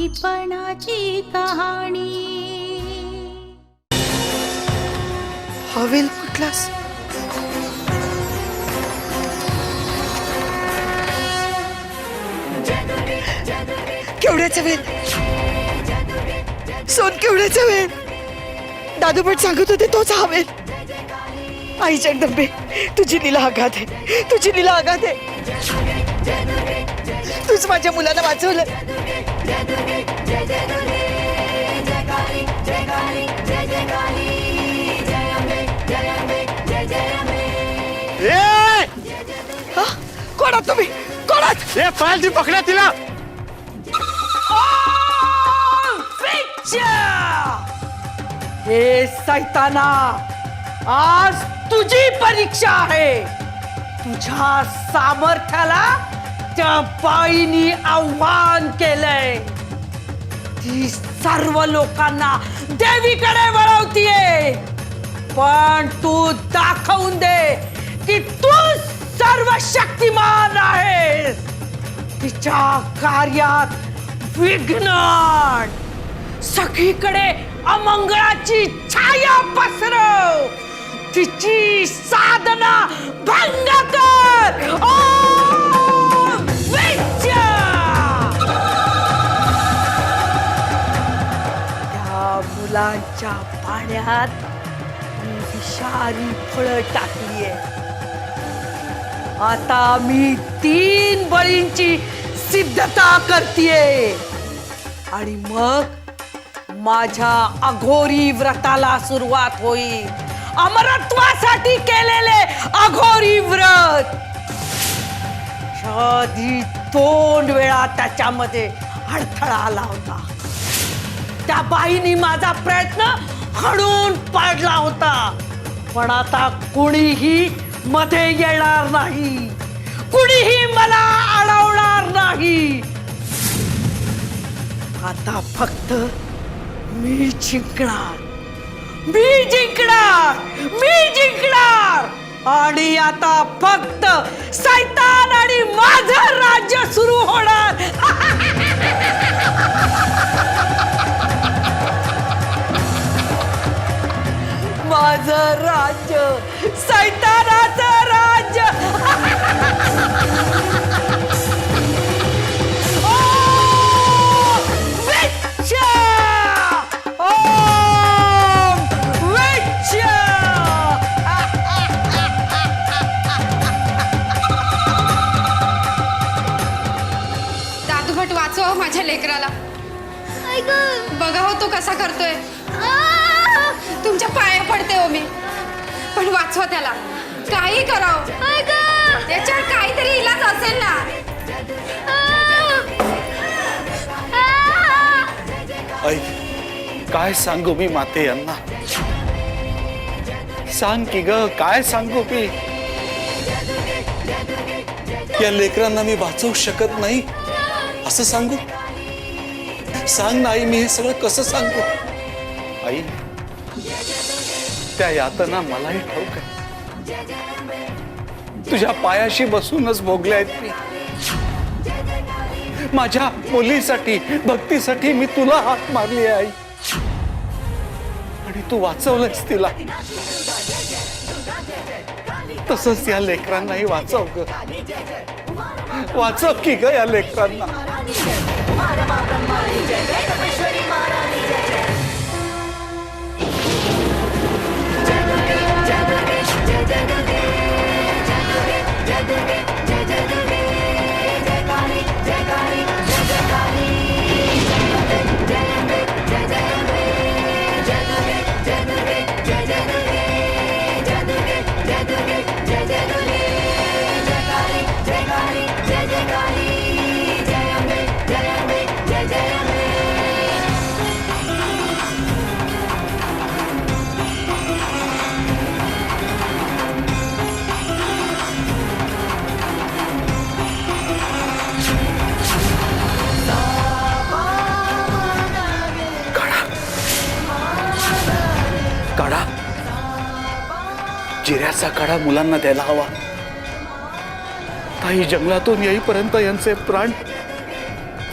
बालपणाची कहाणी. हवेल कुठलास केवढ्याचा वेळ सोन केवढ्याचा वेळ दादूपट सांगत होते तोच हवेल. आई जगदंबे तुझी लीला आघात आहे, तुझी लीला आघात आहे. तूच माझ्या मुलाला वाचवलं. कोण आहात तुम्ही? कोण आहात? ए पालजी पकड्या तिला. हे सैताना, आज तुझी परीक्षा आहे. तुझ्या सामर्थ्याला त्या बाईनी आव्हान केलंय. ती सर्व लोकांना देवीकडे वळवतीये, पण तू दाखवून दे की तू सर्वशक्तिमान आहेस. तिच्या कार्यात विघ्न, सगळीकडे अमंगळाची छाया पसरव. तिची साधना भंग कर. ओम विद्या. त्या मुलांच्या पाण्यात मी विषारी फळं टाकलीये. आता मी 3 बळींची सिद्धता करतीये आणि मग माझ्या अघोरी व्रताला सुरुवात होईल. अमरत्वासाठी केलेले अघोरी व्रत. आधी 2 वेळा त्याच्यामध्ये अडथळा आला होता. त्या बाईनी माझा प्रयत्न हडून पाडला होता, पण आता कुणीही मध्ये येणार नाही, कुणीही मला अडवणार नाही. आता फक्त मी जिंकणार, मी जिंकणार, मी जिंकणार. आणि आता फक्त सैतान आणि माझं राज्य सुरू होणार. माझं राज्य, सैतानाचं राज्य. दादूभट वाचव माझ्या लेकराला. बघा हो तो कसा करतोय. तुमच्या पाया पडते हो मी, पण वाचवा त्याला. काही करावं, त्याच्यावर काहीतरी इलाज असेल ना. आई काय सांगू मी माते यांना. सांग की ग, काय सांगू मी. या लेकरांना मी वाचवू शकत नाही असं सांगू. सांग ना आई, मी हे सगळं कसं सांगू. आई त्या यातना मलाही ठाऊक आहे. तुझ्या पायाशी बसूनच भोगल्या आहेत मी. माझ्या मुलीसाठी, भक्तीसाठी मी तुला हाक मारली आहे आई, आणि तू वाचवलंस तिला. तसंच या लेकरांनाही वाचव ग. वाचव की ग या लेकरांना. जिऱ्याचा काढा मुलांना द्यायला हवा. ताई जंगलातून येईपर्यंत यांचे प्राण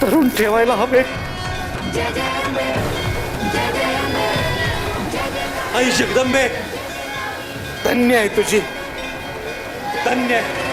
तरुण ठेवायला हवे. आई जगदंबे, धन्य आहे तुझी, धन्य आहे.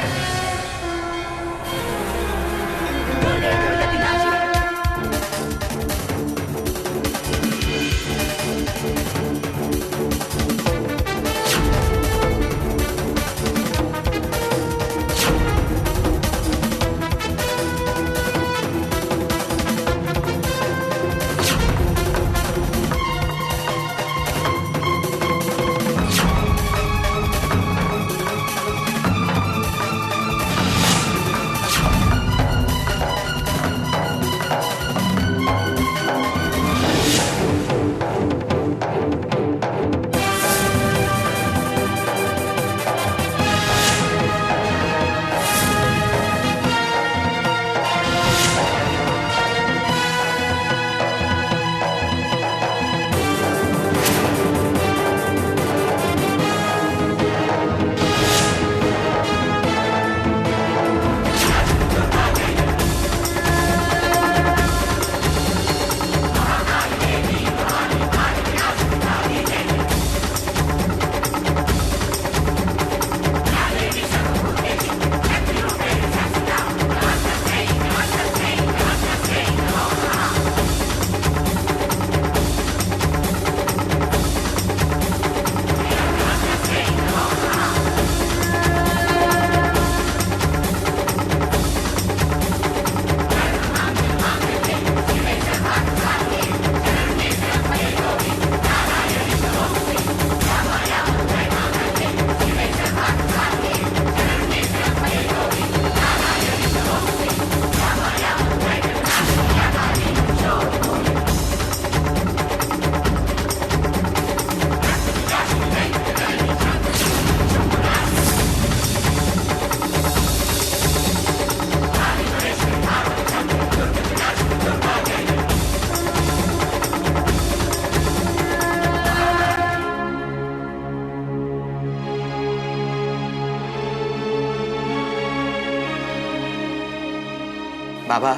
बाबा,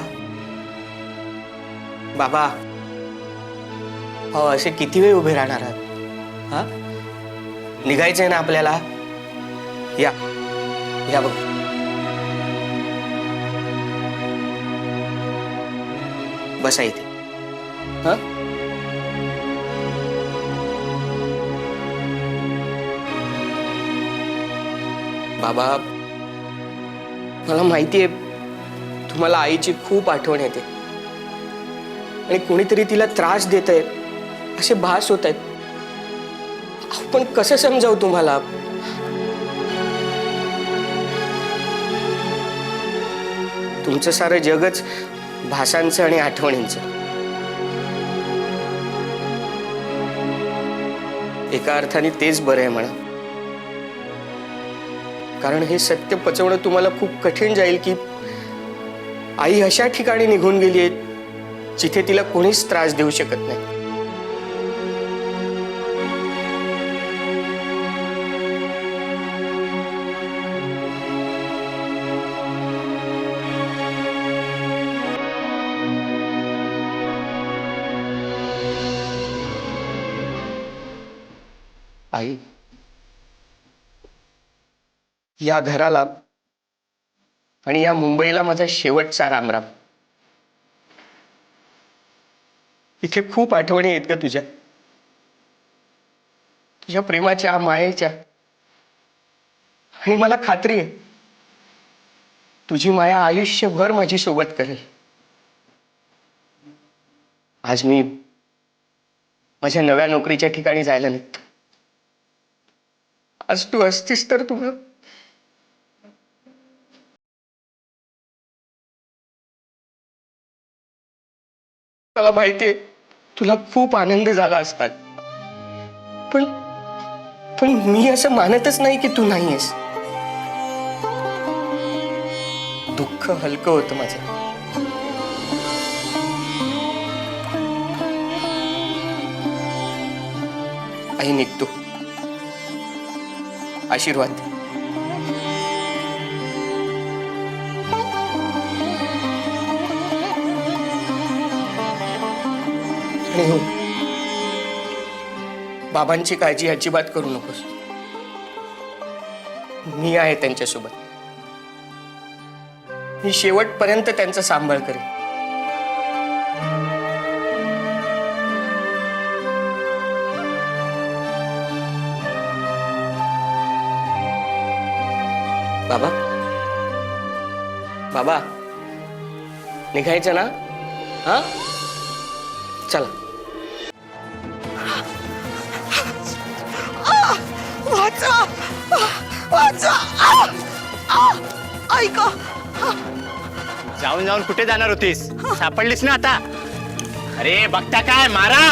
बाबा, अहो असे किती वेळ उभे राहणार आहात? हा, निघायचंय ना आपल्याला. या या बघ. बसा इथे. हा, बाबा, मला माहितीये तुम्हाला आईची खूप आठवण येते आणि कोणीतरी तिला त्रास देतंय असे भास होत आहेत. पण कसं समजावू तुम्हाला? तुमचं सारं जगच भासांचं आणि आठवणींचं. एका अर्थाने तेच बरं आहे म्हणा, कारण हे सत्य पचवणं तुम्हाला खूप कठीण जाईल की आई अशा ठिकाणी निघून गेली आहे जिथे तिला कोणीच त्रास देऊ शकत नाही. आई, या घराला आणि या मुंबईला माझा शेवटचा रामराम. इथे खूप आठवणी आहेत का तुझ्या, तुझ्या प्रेमाच्या, मायेच्या. आणि मला खात्री आहे तुझी माया आयुष्यभर माझी सोबत करेल. आज मी माझ्या नव्या नोकरीच्या ठिकाणी जायला निघतो. आज तू असतीस तर तुला मला माहितीये तुला खूप आनंद झाला असता, पण पण मी असं मानतच नाही की तू नाहीयेस. दुःख हलकं होतं माझं. आई, निघतो. आशीर्वाद दे. आणि हो, बाबांची काळजी अजिबात करू नकोस. मी आहे त्यांच्यासोबत. मी शेवटपर्यंत त्यांचा सांभाळ करेन. बाबा, बाबा, निघायचं ना? हा, चला. वाचा वाचा ऐक. जाऊन जाऊन कुठे जाणार होतीस? सापडलीस ना आता? अरे बघता काय, मारा.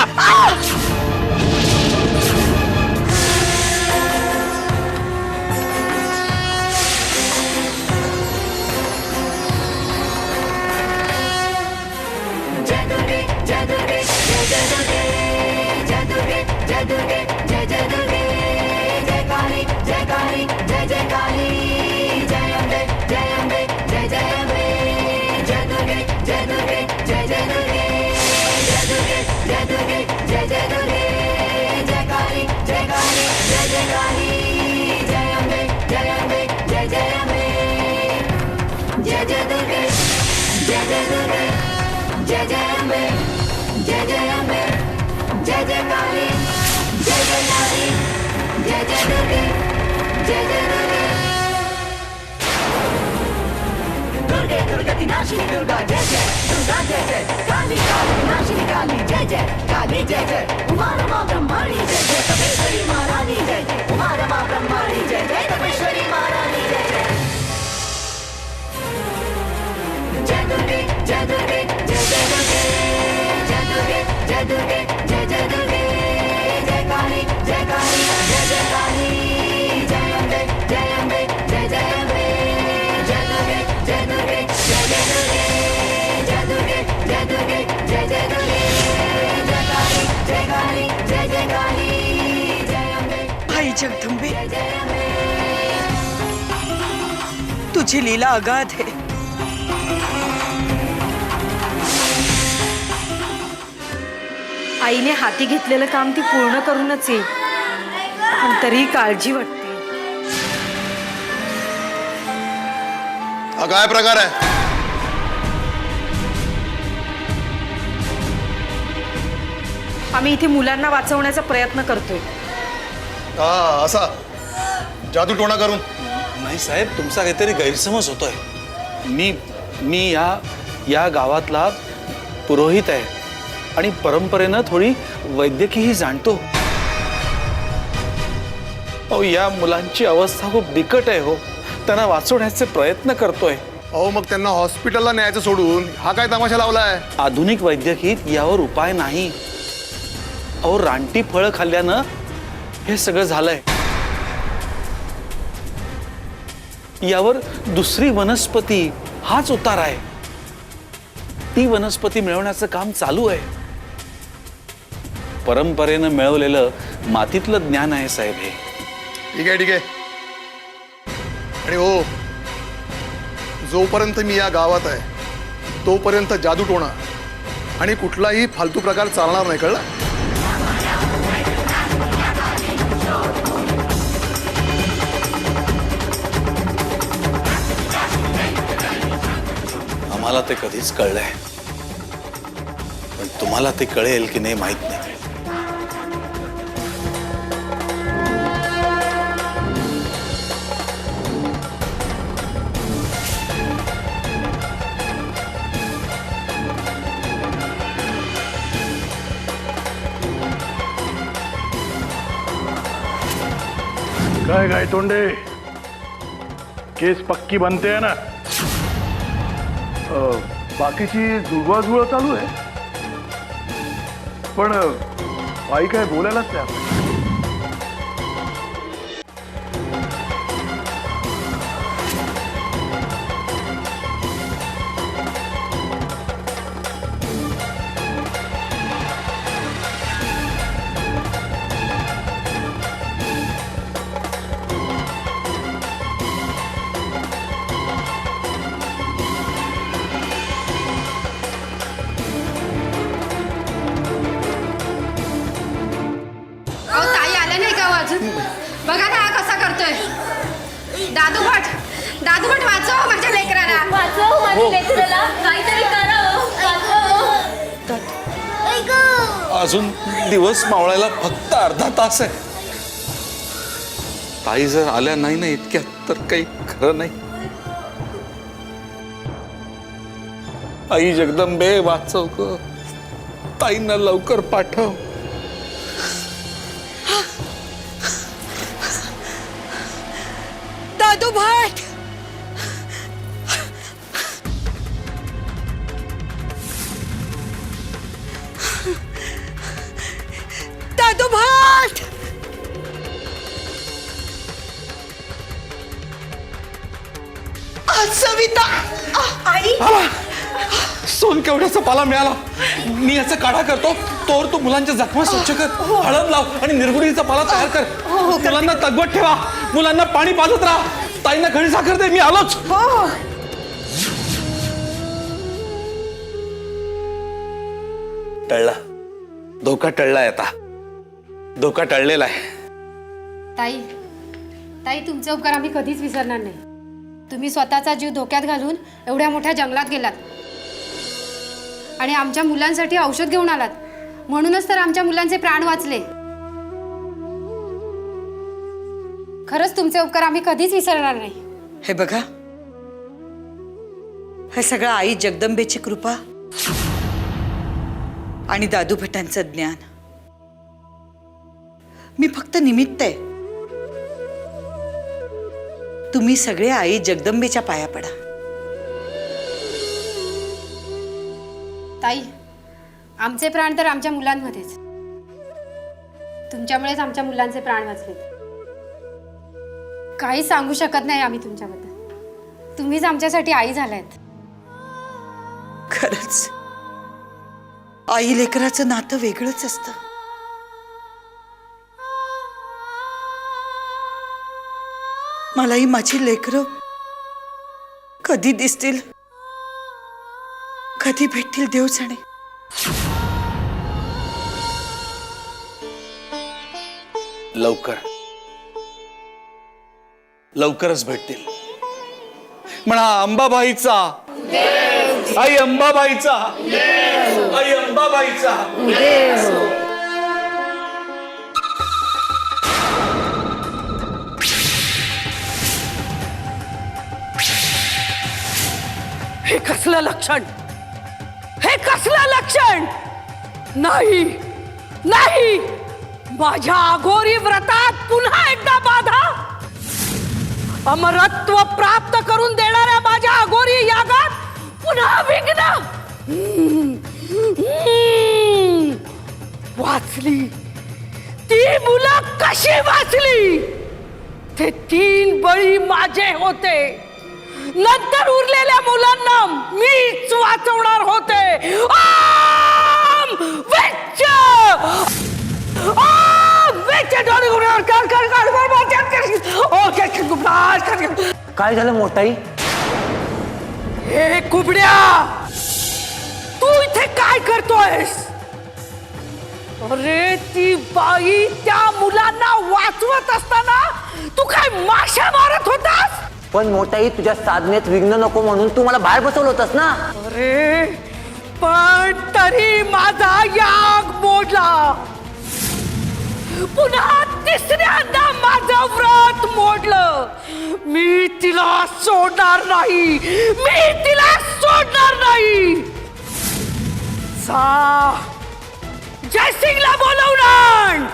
नाशिनी दुर्गा जय जय, दुर्गा जय जय, काली काली नाशिनी काली जय जय, काली जय जय, उमा रमा ब्रह्माणी जय जय, तपेश्वरी महारानी जय जय, उमा रमा ब्रह्माणी जय जय, तपेश्वरी महारानी जय जय. जय दुर्गे जय दुर्गे जय जय दुर्गे, जय दुर्गे जय दुर्गे जय जय दुर्गे, जय काली जय काली जय जय काली, जय अम्बे जय अम्बे जय जय अम्बे, जय दुर्गे जय दुर्गे जय जय दुर्गे, जय दुर्गे जय दुर्गे जय जय दुर्गे, जय काली जय काली जय जय काली, जय अम्बे आई जगदंबे, जय अम्बे. तुझी लीला अगाध है. आईने हाती घेतलेलं काम ती पूर्ण करूनच येईल, पण तरी काळजी वाटते. हा काय प्रकार आहे? आम्ही इथे मुलांना वाचवण्याचा प्रयत्न करतोय. हा असा जादूटोणा करून? नाही साहेब, तुमचा काहीतरी गैरसमज होतोय. मी मी या गावातला पुरोहित आहे आणि परंपरेनं थोडी वैद्यकीय जाणतो. अहो, या मुलांची अवस्था खूप बिकट आहे हो. त्यांना वाचवण्याचे प्रयत्न करतोय. अहो मग त्यांना हॉस्पिटलला न्यायचं सोडून हा काय तमाशा लावलाय? आधुनिक वैद्यकीत यावर उपाय नाही. अहो, रानटी फळं खाल्ल्यानं हे सगळं झालंय. यावर दुसरी वनस्पती हाच उतार आहे. ती वनस्पती मिळवण्याचं काम चालू आहे. परंपरेनं मिळवलेलं मातीतलं ज्ञान आहे साहेब हे. ठीक आहे ठीक आहे. आणि हो, जोपर्यंत मी या गावात आहे तोपर्यंत जादूटोणा आणि कुठलाही फालतू प्रकार चालणार नाही, कळलं? आम्हाला ते कधीच कळलंय, पण तुम्हाला ते कळेल की नाही माहित नाही. काय काय तोंडे, केस पक्की बनते है ना? बाकीची जुळवाजुळव चालू आहे, पण आई काय बोलायलाच नाही आपण. दादू भट वाचव माझ्या लेकराला. वाचव माझ्या लेकराला, काहीतरी करा अजून दिवस मावळायला फक्त अर्धा तास आहे. ताई जर आल्या नाही ना इतक्यात तर काही खरं नाही. आई जगदंबे वाचव ग, ताईंना लवकर पाठव. दादू भट, दादू भट, सविता, आई, सोन केवढ्याचा पाला मिळाला. मी याचा काढा करतो, तोवर तू मुलांच्या जखमा स्वच्छ कर, हळद लाव आणि निर्गुडीचा पाला तयार कर. मुलांना तगवत ठेवा, मुलांना पाणी पाजत राहा. ताईंना खडी साखर दे, मी आलोच. टळला, धोका टळलाय. आता धोका टळलेला आहे. ताई तुमचे उपकार आम्ही कधीच विसरणार नाही. तुम्ही स्वतःचा जीव धोक्यात घालून एवढ्या मोठ्या जंगलात गेलात आणि आमच्या मुलांसाठी औषध घेऊन आलात. म्हणूनच तर आमच्या मुलांचे प्राण वाचले. खरंच तुमचे उपकार आम्ही कधीच विसरणार नाही. हे बघा, हे सगळं आई जगदंबेची कृपा आणि दादू भटांचं ज्ञान. मी फक्त निमित्त आहे. तुम्ही सगळे आई जगदंबेच्या पाया पडा. ताई, आमचे प्राण तर आमच्या मुलांमध्येच. तुमच्यामुळेच आमच्या मुलांचे प्राण वाचलेत. काही सांगू शकत नाही आम्ही तुमच्याबद्दल. तुम्हीच आमच्यासाठी आई झालायत. खरंच आई लेकराचं नातं वेगळंच असतं. मलाही माझी लेकरं कधी दिसतील, कधी भेटतील देव जाणे. लवकरच भेटतील. म्हणा अंबाबाईचा, आई अंबाबाईचा, आई अंबाबाईचा. हे कसलं लक्षण, हे कसलं लक्षण. नाही नाही, माझ्या अघोरी व्रतात पुन्हा एकदा बाधा. अमरत्व प्राप्त करून देणाऱ्या माझ्या अघोरी यागात पुन्हा विघ्न. वाचली ती मुलं, कशी वाचली. ते 3 बळी माझे होते. नंतर उरलेल्या मुलांना मीच वाचवणार होते. ओम विच, ओम विच. काय झालं मोठाई? हे कुबड्या, तू इथे काय करतोयस? अरे ती बाई त्या मुलांना वाचवत असताना तू काय माशा मारत होतास? पण मोठाई, तुझ्या साधनेत विघ्न नको म्हणून तू मला बाहेर बसवलं होतस ना. अरे पण तरी माझा याग मोडला. पुन्हा तिसऱ्यांदा माझं व्रत मोडलं. मी तिला सोडणार नाही, मी तिला सोडणार नाही. जयसिंगला बोलवून आण.